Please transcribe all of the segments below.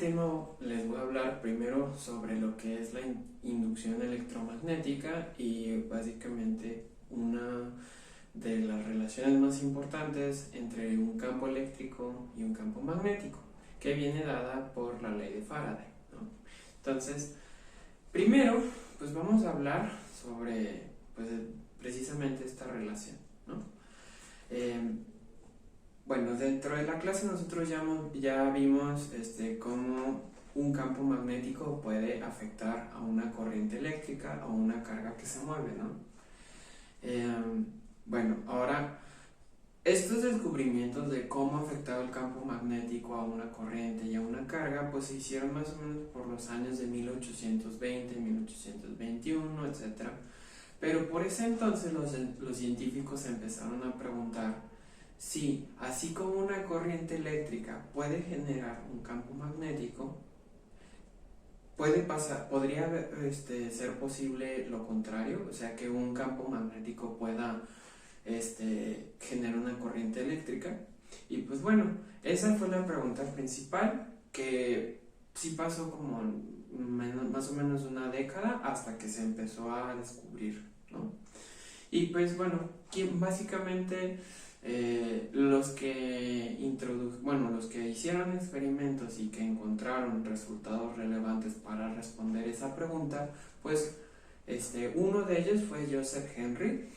tema les voy a hablar primero sobre lo que es la inducción electromagnética y básicamente una de las relaciones más importantes entre un campo eléctrico y un campo magnético, que viene dada por la ley de Faraday, ¿no? Entonces, primero, pues vamos a hablar sobre pues, precisamente esta relación, ¿no? Bueno, dentro de la clase nosotros ya vimos cómo un campo magnético puede afectar a una corriente eléctrica o una carga que se mueve, ¿no? Bueno, ahora, estos descubrimientos de cómo afectaba el campo magnético a una corriente y a una carga, pues se hicieron más o menos por los años de 1820, 1821, etc. Pero por ese entonces los científicos empezaron a preguntar si, así como una corriente eléctrica puede generar un campo magnético, podría ser posible lo contrario, o sea, que un campo magnético pueda generar una corriente eléctrica. Y pues bueno, esa fue la pregunta principal, que sí pasó como más o menos una década hasta que se empezó a descubrir, ¿no? Y pues bueno, básicamente los que hicieron experimentos y que encontraron resultados relevantes para responder esa pregunta, pues uno de ellos fue Joseph Henry,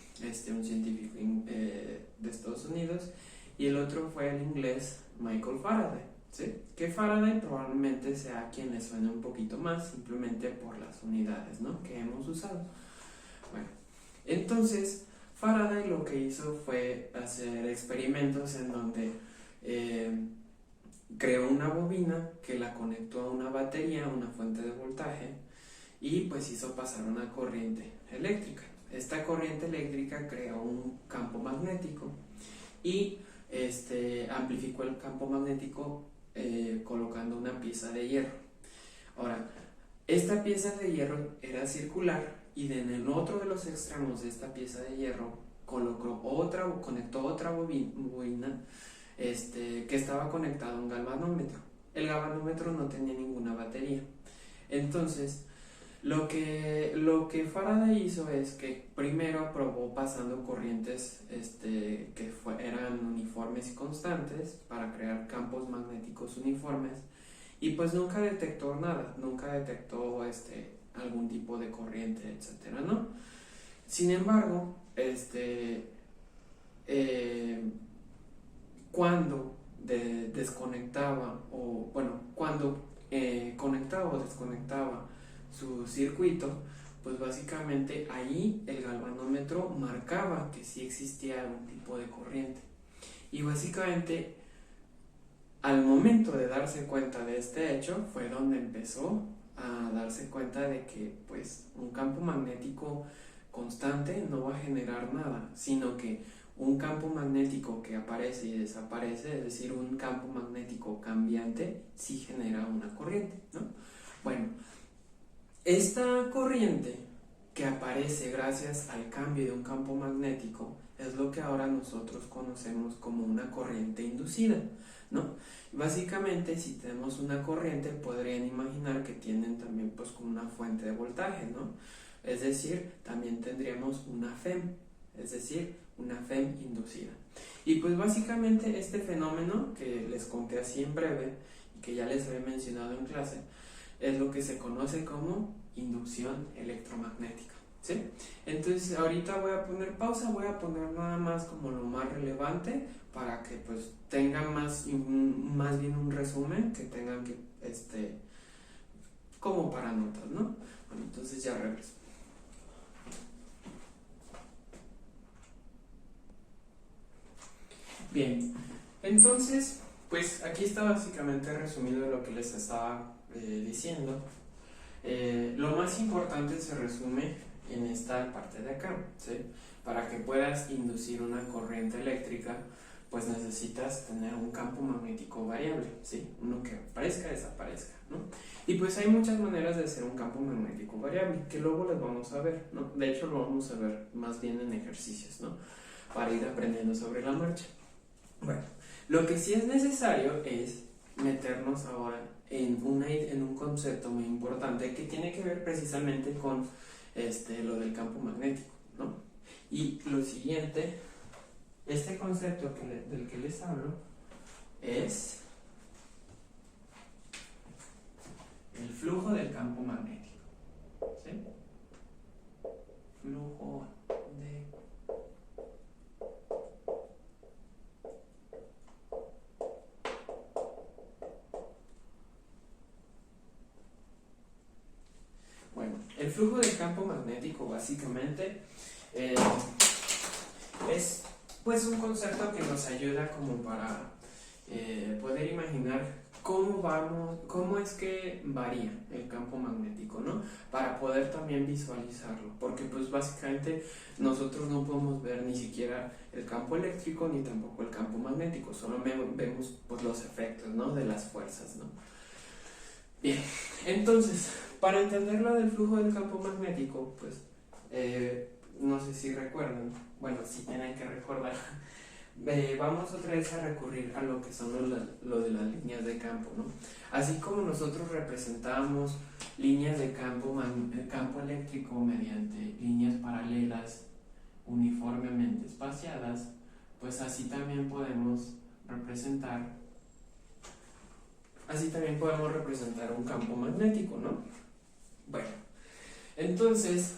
un científico de Estados Unidos, y el otro fue el inglés Michael Faraday, ¿sí? Que Faraday probablemente sea quien le suene un poquito más, simplemente por las unidades, ¿no?, que hemos usado. Bueno, entonces Faraday lo que hizo fue hacer experimentos en donde creó una bobina que la conectó a una batería, una fuente de voltaje, y pues hizo pasar una corriente eléctrica. Esta corriente eléctrica creó un campo magnético y amplificó el campo magnético colocando una pieza de hierro. Ahora, esta pieza de hierro era circular y en el otro de los extremos de esta pieza de hierro conectó otra bobina que estaba conectada a un galvanómetro. El galvanómetro no tenía ninguna batería. Entonces, lo que Faraday hizo es que primero probó pasando corrientes que eran uniformes y constantes para crear campos magnéticos uniformes, y pues nunca detectó nada, nunca detectó algún tipo de corriente, etcétera, ¿no? Sin embargo, cuando conectaba o desconectaba su circuito, pues básicamente ahí el galvanómetro marcaba que sí existía algún tipo de corriente. Y básicamente al momento de darse cuenta de este hecho fue donde empezó a darse cuenta de que pues un campo magnético constante no va a generar nada, sino que un campo magnético que aparece y desaparece, es decir, un campo magnético cambiante, sí genera una corriente, ¿no? Bueno, esta corriente que aparece gracias al cambio de un campo magnético es lo que ahora nosotros conocemos como una corriente inducida, ¿no? Básicamente, si tenemos una corriente, podrían imaginar que tienen también pues como una fuente de voltaje, ¿no? Es decir, también tendríamos una FEM, es decir, una FEM inducida. Y pues básicamente este fenómeno que les conté así en breve y que ya les había mencionado en clase, es lo que se conoce como inducción electromagnética, ¿sí? Entonces ahorita voy a poner pausa, voy a poner nada más como lo más relevante para que pues tengan más bien un resumen que tengan que como para notas, ¿no? Bueno, entonces ya regreso. Bien, entonces pues aquí está básicamente resumido lo que les estaba diciendo. Lo más importante se resume en esta parte de acá, ¿sí? Para que puedas inducir una corriente eléctrica, pues necesitas tener un campo magnético variable, ¿sí? Uno que aparezca, desaparezca, ¿no? Y pues hay muchas maneras de hacer un campo magnético variable, que luego les vamos a ver, ¿no? De hecho lo vamos a ver más bien en ejercicios, ¿no? Para ir aprendiendo sobre la marcha. Bueno, lo que sí es necesario es meternos ahora en un concepto muy importante que tiene que ver precisamente con lo del campo magnético, ¿no? Y lo siguiente, este concepto del que les hablo es el flujo del campo magnético, ¿sí? Flujo de... Bueno, el flujo del campo magnético básicamente es pues un concepto que nos ayuda como para poder imaginar cómo es que varía el campo magnético, ¿no? Para poder también visualizarlo, porque pues básicamente nosotros no podemos ver ni siquiera el campo eléctrico ni tampoco el campo magnético, solo vemos pues los efectos, ¿no? De las fuerzas, ¿no? Bien, entonces, para entender lo del flujo del campo magnético, pues no sé si recuerdan, bueno, si tienen que recordar. Vamos otra vez a recurrir a lo que son lo de las líneas de campo, ¿no? Así como nosotros representábamos líneas de campo eléctrico mediante líneas paralelas uniformemente espaciadas, pues así también podemos representar un campo magnético, ¿no? Bueno, entonces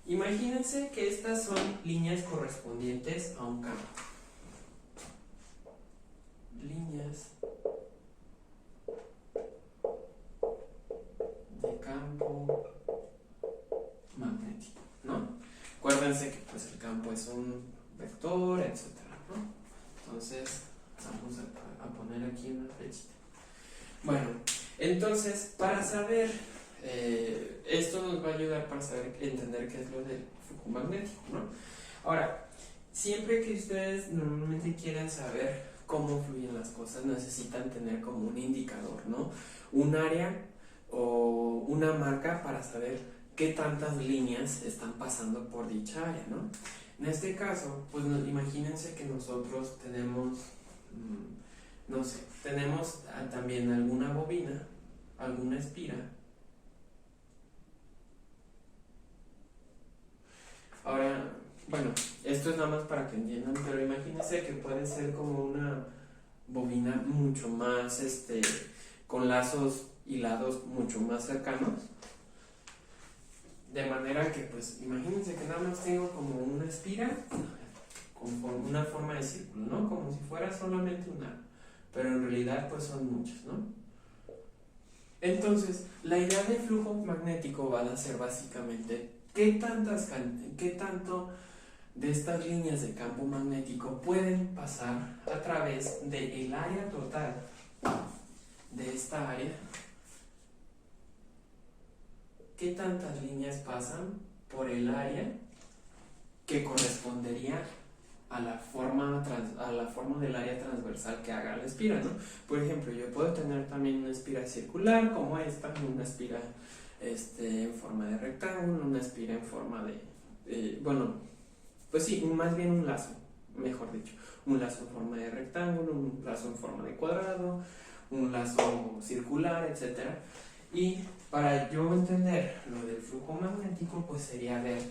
imagínense que estas son líneas correspondientes a un campo. Líneas de campo magnético, ¿no? Acuérdense que pues el campo es un vector, etcétera, ¿no? Entonces vamos a poner aquí una flechita. Bueno, entonces para saber esto nos va a ayudar para entender qué es lo del flujo magnético, ¿no? Ahora, siempre que ustedes normalmente quieren saber cómo fluyen las cosas, necesitan tener como un indicador, ¿no? Un área o una marca para saber qué tantas líneas están pasando por dicha área, ¿no? En este caso, pues imagínense que nosotros tenemos, no sé, tenemos también alguna bobina, alguna espira. Ahora, bueno, esto es nada más para que entiendan, pero imagínense que puede ser como una bobina mucho más, con lazos hilados mucho más cercanos. De manera que, pues, imagínense que nada más tengo como una espira con una forma de círculo, ¿no? Como si fuera solamente una, pero en realidad, pues, son muchas, ¿no? Entonces, la idea del flujo magnético va a ser básicamente qué tanto de estas líneas de campo magnético pueden pasar a través del área total de esta área. ¿Qué tantas líneas pasan por el área que correspondería a la forma del área transversal que haga la espira, ¿no? Por ejemplo, yo puedo tener también una espira circular como esta, una espira en forma de rectángulo, una espira en forma de pues sí, más bien un lazo, mejor dicho, un lazo en forma de rectángulo, un lazo en forma de cuadrado, un lazo circular, etc. Y para yo entender lo del flujo magnético, pues sería ver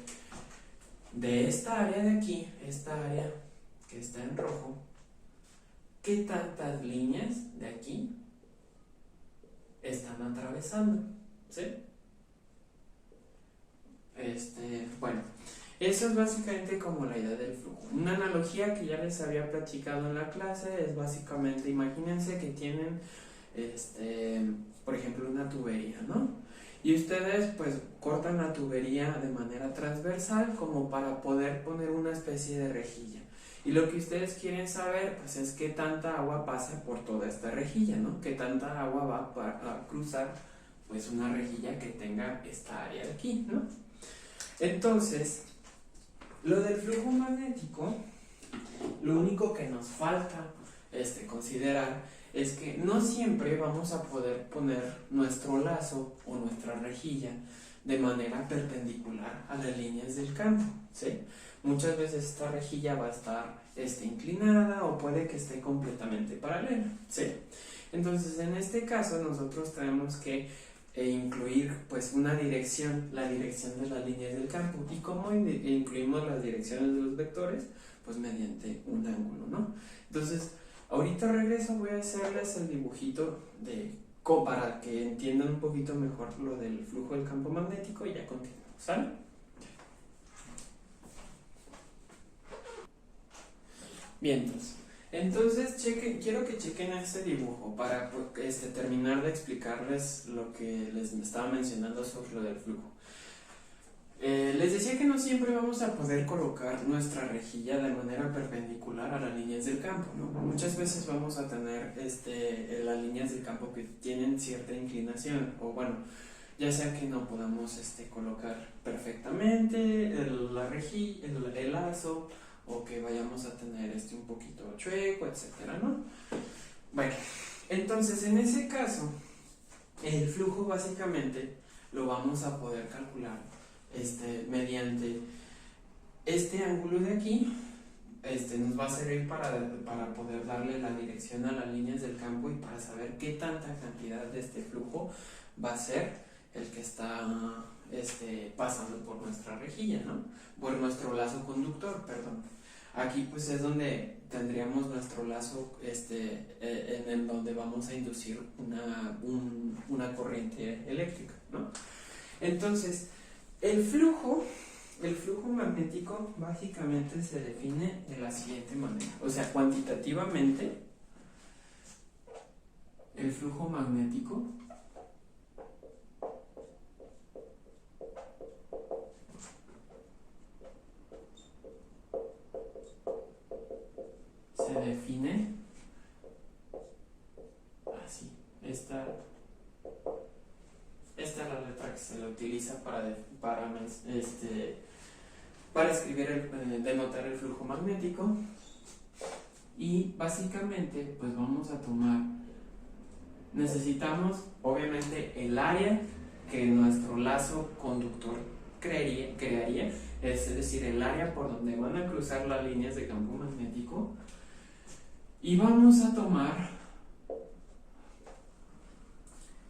de esta área de aquí, esta área que está en rojo, qué tantas líneas de aquí están atravesando, ¿sí? Bueno, eso es básicamente como la idea del flujo. Una analogía que ya les había platicado en la clase es básicamente, imagínense que tienen, por ejemplo, una tubería, ¿no? Y ustedes pues cortan la tubería de manera transversal como para poder poner una especie de rejilla. Y lo que ustedes quieren saber pues es qué tanta agua pasa por toda esta rejilla, ¿no? Qué tanta agua va a cruzar pues una rejilla que tenga esta área de aquí, ¿no? Entonces, lo del flujo magnético, lo único que nos falta considerar es que no siempre vamos a poder poner nuestro lazo o nuestra rejilla de manera perpendicular a las líneas del campo, ¿sí? muchas veces esta rejilla va a estar inclinada o puede que esté completamente paralela, ¿sí? Entonces, en este caso, nosotros tenemos que incluir pues una dirección, la dirección de las líneas del campo. ¿Y cómo incluimos las direcciones de los vectores? Pues mediante un ángulo, ¿no? Entonces, ahorita regreso, voy a hacerles el dibujito para que entiendan un poquito mejor lo del flujo del campo magnético y ya continuamos, ¿sale? Bien, entonces quiero que chequen este dibujo para terminar de explicarles lo que les estaba mencionando sobre lo del flujo. Les decía que no siempre vamos a poder colocar nuestra rejilla de manera perpendicular a las líneas del campo, ¿no? Muchas veces vamos a tener las líneas del campo que tienen cierta inclinación, o bueno, ya sea que no podamos colocar perfectamente la rejilla, el lazo, o que vayamos a tener un poquito chueco, etcétera, ¿no? Bueno, entonces en ese caso, el flujo básicamente lo vamos a poder calcular mediante este ángulo de aquí. Nos va a servir para poder darle la dirección a las líneas del campo y para saber qué tanta cantidad de este flujo va a ser el que está pasando por nuestra rejilla, ¿no? Por nuestro lazo conductor, perdón. Aquí pues es donde tendríamos nuestro lazo en donde vamos a inducir una corriente eléctrica, ¿no? Entonces, el flujo magnético básicamente se define de la siguiente manera. O sea, cuantitativamente, el flujo magnético se define así. Esta es la letra que se le utiliza para escribir, denotar el flujo magnético. Y básicamente, pues vamos a tomar, necesitamos obviamente el área que nuestro lazo conductor crearía, es decir, el área por donde van a cruzar las líneas de campo magnético. Y vamos a tomar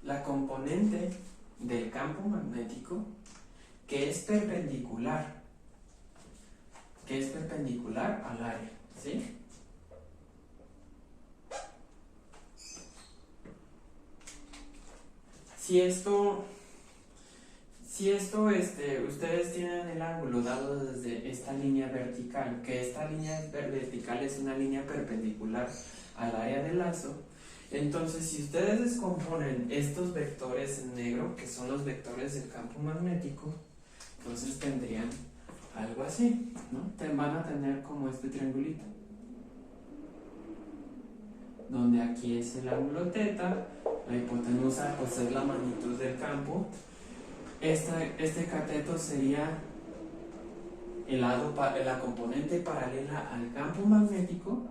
la componente del campo magnético que es perpendicular al área, ¿sí? Si esto ustedes tienen el ángulo dado desde esta línea vertical, que esta línea vertical es una línea perpendicular al área del lazo, entonces si ustedes descomponen estos vectores en negro, que son los vectores del campo magnético, entonces tendrían algo así, ¿no? Van a tener como este triangulito, donde aquí es el ángulo θ, la hipotenusa pues es la magnitud del campo. Este cateto sería la componente paralela al campo magnético,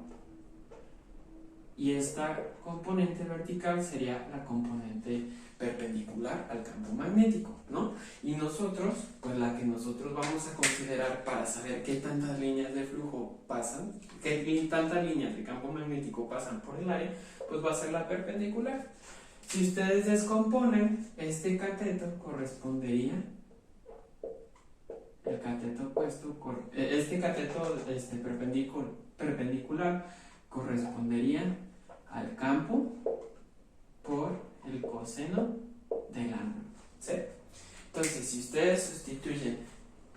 y esta componente vertical sería la componente perpendicular al campo magnético, ¿no? Y nosotros, pues la que nosotros vamos a considerar para saber qué tantas líneas de flujo pasan, qué tantas líneas de campo magnético pasan por el área, pues va a ser la perpendicular. Si ustedes descomponen este cateto, correspondería el cateto opuesto, este cateto perpendicular correspondería al campo por el coseno del ángulo, ¿sí? Entonces, si ustedes sustituyen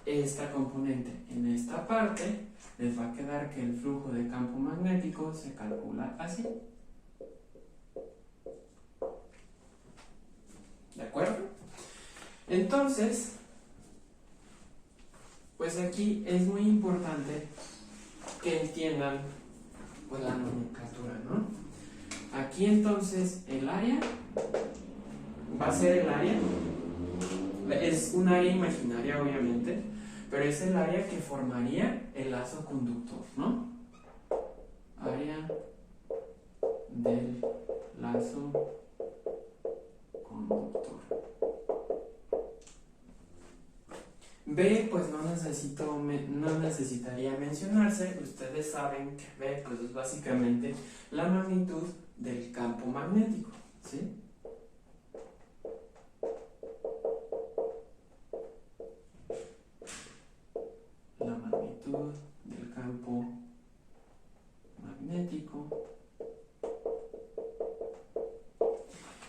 esta componente en esta parte, les va a quedar que el flujo de campo magnético se calcula así. ¿De acuerdo? Entonces, pues aquí es muy importante que entiendan pues la nomenclatura, ¿no? Aquí entonces el área va a ser el área, es un área imaginaria obviamente, pero es el área que formaría el lazo conductor, ¿no? Área del lazo conductor. B pues no necesitaría mencionarse, ustedes saben que B pues es básicamente la magnitud del campo magnético, ¿sí? La magnitud del campo magnético.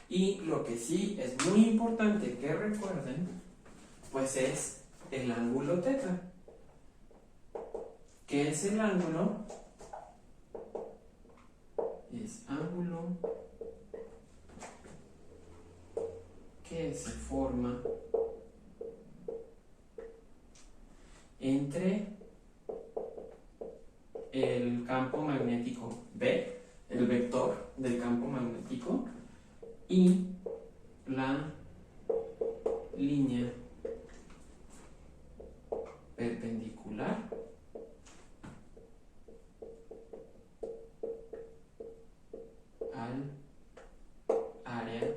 Y lo que sí es muy importante que recuerden, pues es el ángulo teta. ¿Qué es el ángulo? Es ángulo que se forma entre el campo magnético B, el vector del campo magnético, y la línea perpendicular al área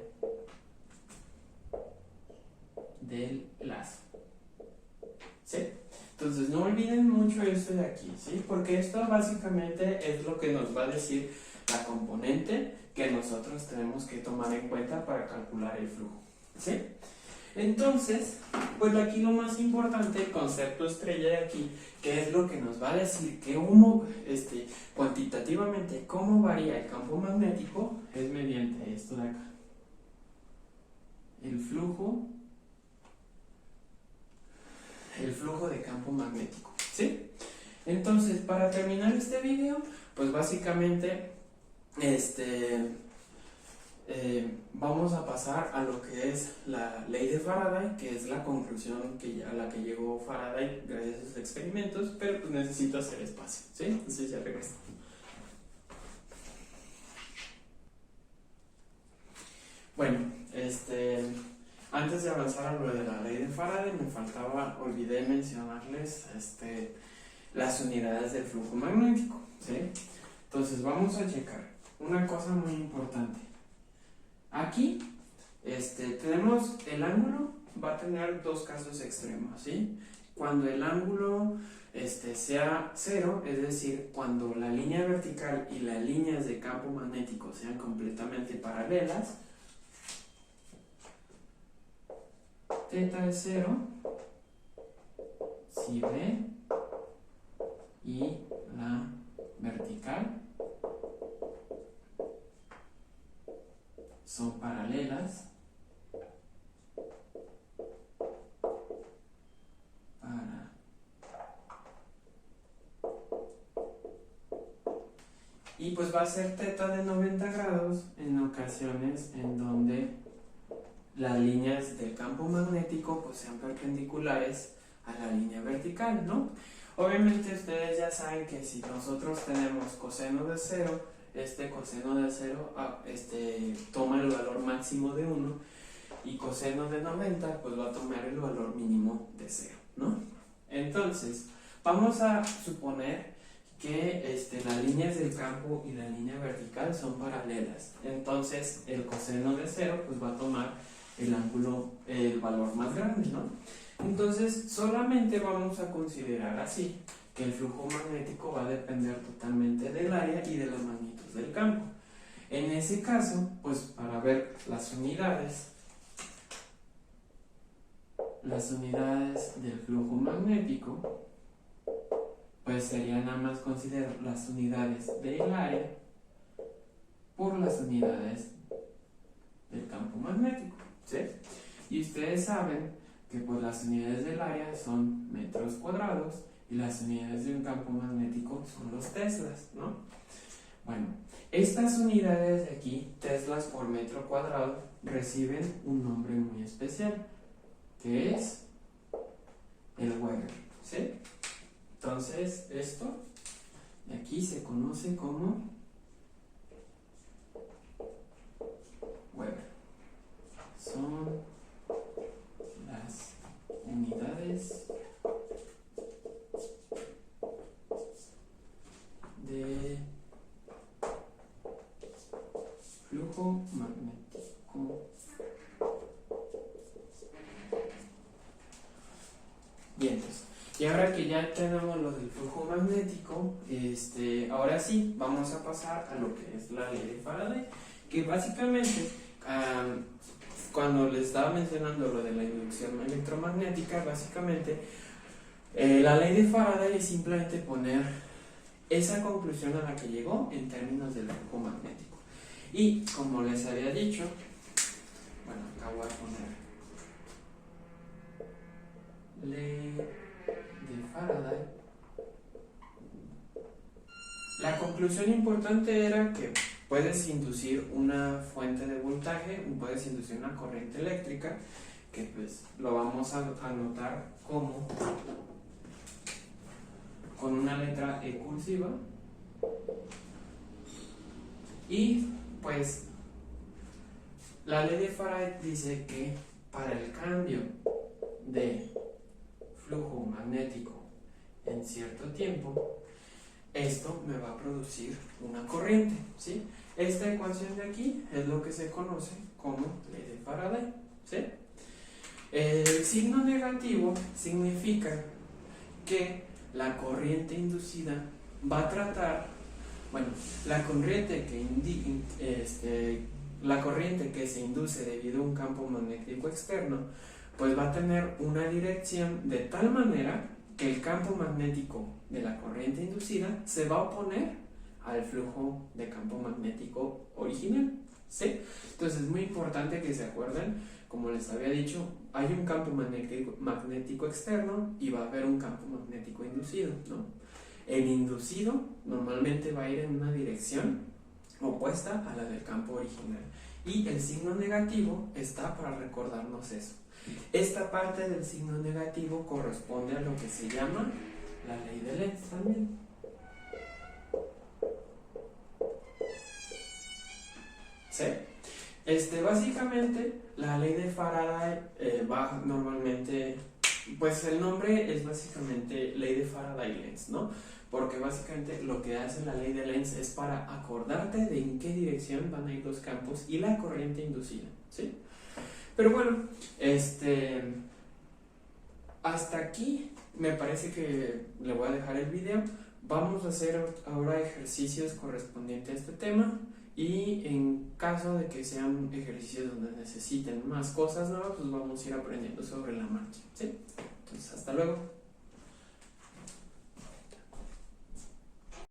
del lazo. ¿Sí? Entonces no olviden mucho esto de aquí, ¿sí? Porque esto básicamente es lo que nos va a decir la componente que nosotros tenemos que tomar en cuenta para calcular el flujo, ¿sí? Entonces, pues aquí lo más importante, el concepto estrella de aquí, que es lo que nos va a decir que cuantitativamente cómo varía el campo magnético, es mediante esto de acá. El flujo de campo magnético, ¿sí? Entonces, para terminar este video, pues básicamente vamos a pasar a lo que es la ley de Faraday, que es la conclusión a la que llegó Faraday gracias a sus experimentos, pero pues necesito hacer espacio, ¿sí? Entonces ya regreso. Bueno, antes de avanzar a lo de la ley de Faraday, olvidé mencionarles las unidades del flujo magnético, ¿sí? Entonces vamos a checar una cosa muy importante. Aquí tenemos el ángulo, va a tener dos casos extremos, ¿sí? Cuando el ángulo sea cero, es decir, cuando la línea vertical y las líneas de campo magnético sean completamente paralelas, teta es cero, si B y la vertical son paralelas y pues va a ser teta de 90 grados en ocasiones en donde las líneas del campo magnético pues sean perpendiculares a la línea vertical, ¿no? Obviamente ustedes ya saben que si nosotros tenemos coseno de 0, coseno de 0 toma el valor máximo de 1 y coseno de 90 pues va a tomar el valor mínimo de 0, ¿no? Entonces, vamos a suponer que las líneas del campo y la línea vertical son paralelas. Entonces, el coseno de 0 pues va a tomar el valor más grande, ¿no? Entonces, solamente vamos a considerar así, que el flujo magnético va a depender totalmente del área y de la magnitud del campo. En ese caso, pues para ver las unidades del flujo magnético, pues sería nada más considerar las unidades del área por las unidades del campo magnético, ¿sí? Y ustedes saben que pues las unidades del área son metros cuadrados y las unidades de un campo magnético son los teslas, ¿no? Bueno, estas unidades de aquí, teslas por metro cuadrado, reciben un nombre muy especial, que es el Weber, ¿sí? Entonces, esto de aquí se conoce como Weber. Son las unidades de flujo magnético Y ahora que ya tenemos lo del flujo magnético, ahora sí vamos a pasar a lo que es la ley de Faraday, que básicamente cuando les estaba mencionando lo de la inducción electromagnética, básicamente la ley de Faraday es simplemente poner esa conclusión a la que llegó en términos del flujo magnético. Y como les había dicho, bueno, acá voy a poner ley de Faraday. La conclusión importante era que puedes inducir una fuente de voltaje, puedes inducir una corriente eléctrica, que pues lo vamos a anotar como con una letra E cursiva, y pues la ley de Faraday dice que para el cambio de flujo magnético en cierto tiempo, esto me va a producir una corriente, ¿sí? Esta ecuación de aquí es lo que se conoce como ley de Faraday, ¿sí? El signo negativo significa que la corriente inducida va a tratar, bueno, la corriente que se induce debido a un campo magnético externo, pues va a tener una dirección de tal manera que el campo magnético de la corriente inducida se va a oponer al flujo de campo magnético original, ¿sí? Entonces es muy importante que se acuerden, como les había dicho, hay un campo magnético externo y va a haber un campo magnético inducido, ¿no? El inducido normalmente va a ir en una dirección opuesta a la del campo original, y el signo negativo está para recordarnos eso. Esta parte del signo negativo corresponde a lo que se llama la ley de Lenz también. ¿Sí? Básicamente, la ley de Faraday va normalmente, pues el nombre es básicamente ley de Faraday-Lenz, ¿no? Porque básicamente lo que hace la ley de Lenz es para acordarte de en qué dirección van a ir los campos y la corriente inducida, ¿sí? Pero bueno, hasta aquí me parece que le voy a dejar el video. Vamos a hacer ahora ejercicios correspondientes a este tema, y en caso de que sean ejercicios donde necesiten más cosas nuevas, pues vamos a ir aprendiendo sobre la marcha, ¿sí? Entonces, hasta luego.